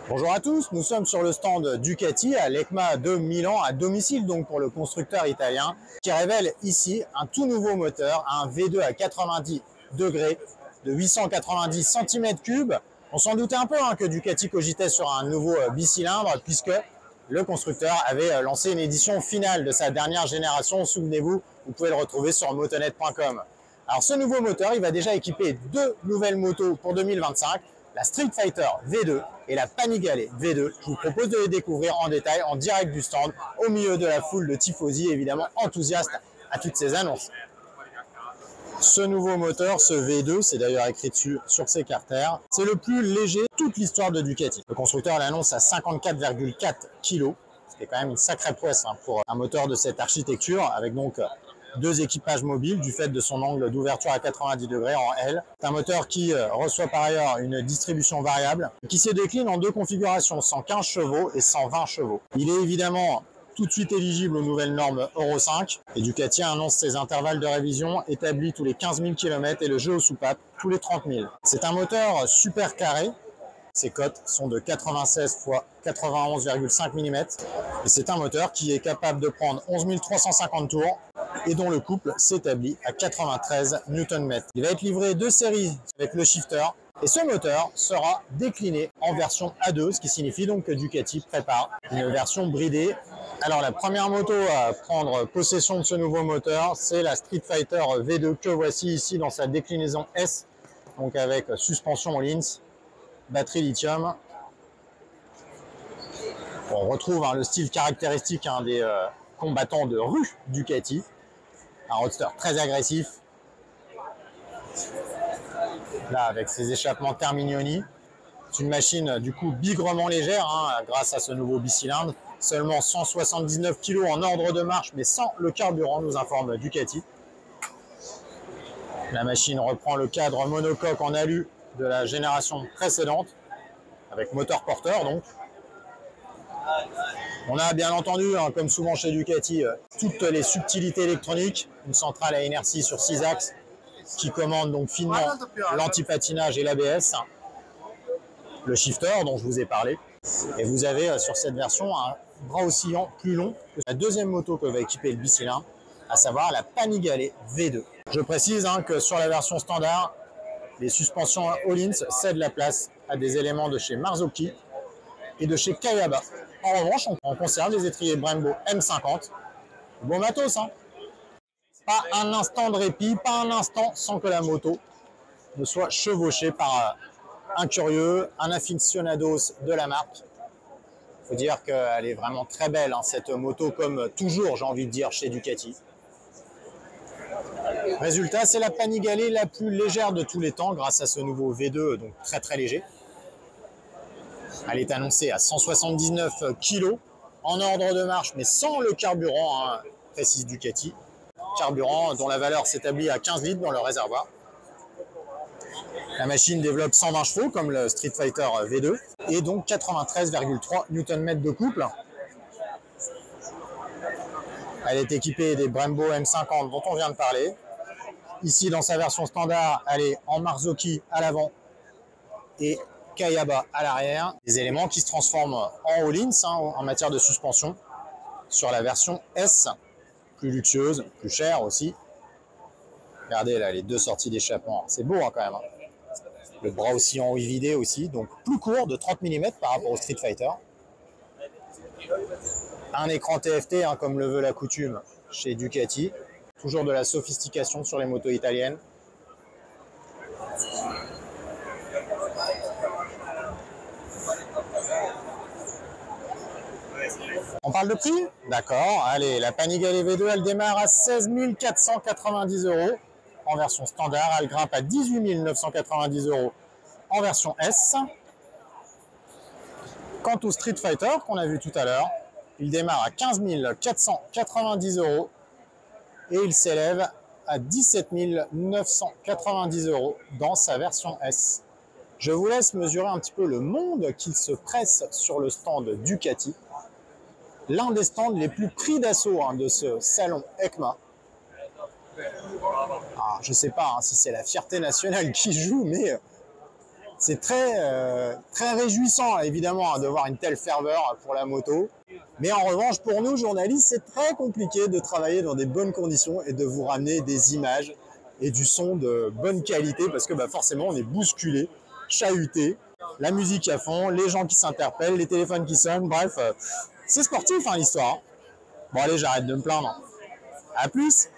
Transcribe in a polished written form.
Bonjour à tous, nous sommes sur le stand Ducati à l'EICMA de Milan, à domicile donc pour le constructeur italien, qui révèle ici un tout nouveau moteur, un V2 à 90 degrés de 890 cm3. On s'en doutait un peu que Ducati cogitait sur un nouveau bicylindre, puisque le constructeur avait lancé une édition finale de sa dernière génération. Souvenez-vous, vous pouvez le retrouver sur motonet.com. Alors ce nouveau moteur, il va déjà équiper deux nouvelles motos pour 2025. La Street Fighter V2 et la Panigale V2. Je vous propose de les découvrir en détail, en direct du stand, au milieu de la foule de tifosi, évidemment enthousiastes à toutes ces annonces. Ce nouveau moteur, ce V2, c'est d'ailleurs écrit dessus sur ses carters, c'est le plus léger de toute l'histoire de Ducati. Le constructeur l'annonce à 54,4 kg, ce qui est quand même une sacrée prouesse pour un moteur de cette architecture, avec donc deux équipages mobiles du fait de son angle d'ouverture à 90 degrés en L. C'est un moteur qui reçoit par ailleurs une distribution variable qui se décline en deux configurations, 115 chevaux et 120 chevaux. Il est évidemment tout de suite éligible aux nouvelles normes Euro 5 et Ducati annonce ses intervalles de révision établis tous les 15 000 km et le jeu aux soupapes tous les 30 000. C'est un moteur super carré. Ses cotes sont de 96 x 91,5 mm et c'est un moteur qui est capable de prendre 11 350 tours et dont le couple s'établit à 93 Nm. Il va être livré de série avec le shifter et ce moteur sera décliné en version A2, ce qui signifie donc que Ducati prépare une version bridée. Alors la première moto à prendre possession de ce nouveau moteur, c'est la Street Fighter V2 que voici ici dans sa déclinaison S, donc avec suspension Öhlins, batterie lithium. On retrouve le style caractéristique des combattants de rue Ducati. Un roadster très agressif. Là, avec ses échappements Terminioni. C'est une machine du coup bigrement légère grâce à ce nouveau bicylindre. Seulement 179 kg en ordre de marche, mais sans le carburant, nous informe Ducati. La machine reprend le cadre monocoque en alu de la génération précédente, avec moteur porteur donc. On a bien entendu, comme souvent chez Ducati, toutes les subtilités électroniques, une centrale à inertie sur 6 axes qui commande donc finement l'antipatinage et l'ABS, le shifter dont je vous ai parlé. Et vous avez sur cette version un bras oscillant plus long que la deuxième moto que va équiper le bicylindre, à savoir la Panigale V2. Je précise que sur la version standard, les suspensions Öhlins cèdent la place à des éléments de chez Marzocchi et de chez Kayaba. En revanche, on conserve les étriers Brembo M50. Bon matos, Pas un instant de répit, pas un instant sans que la moto ne soit chevauchée par un curieux, un aficionados de la marque. Il faut dire qu'elle est vraiment très belle, cette moto, comme toujours, j'ai envie de dire, chez Ducati. Résultat, c'est la Panigale la plus légère de tous les temps grâce à ce nouveau V2, donc très très léger. Elle est annoncée à 179 kg en ordre de marche, mais sans le carburant, précise Ducati. Carburant dont la valeur s'établit à 15 litres dans le réservoir. La machine développe 120 chevaux comme le Street Fighter V2 et donc 93,3 Nm de couple. Elle est équipée des Brembo M50 dont on vient de parler. Ici, dans sa version standard, elle est en Marzocchi à l'avant et Kayaba à l'arrière. Des éléments qui se transforment en Öhlins en matière de suspension sur la version S, plus luxueuse, plus chère aussi. Regardez là les deux sorties d'échappement, c'est beau quand même. Le bras aussi en vidé aussi, donc plus court de 30 mm par rapport au Street Fighter. Un écran TFT comme le veut la coutume chez Ducati. Toujours de la sophistication sur les motos italiennes. On parle de prix? D'accord. Allez, la Panigale V2, elle démarre à 16 490 € en version standard. Elle grimpe à 18 990 € en version S. Quant au Street Fighter qu'on a vu tout à l'heure, il démarre à 15 490 € et il s'élève à 17 990 € dans sa version S. Je vous laisse mesurer un petit peu le monde qu'il se presse sur le stand Ducati. L'un des stands les plus pris d'assaut de ce salon EICMA. Je ne sais pas si c'est la fierté nationale qui joue, mais C'est très réjouissant, évidemment, hein, de voir une telle ferveur pour la moto. Mais en revanche, pour nous, journalistes, c'est très compliqué de travailler dans des bonnes conditions et de vous ramener des images et du son de bonne qualité parce que forcément, on est bousculé, chahuté, la musique à fond, les gens qui s'interpellent, les téléphones qui sonnent, bref, c'est sportif, hein, l'histoire. Bon, allez, j'arrête de me plaindre. À plus!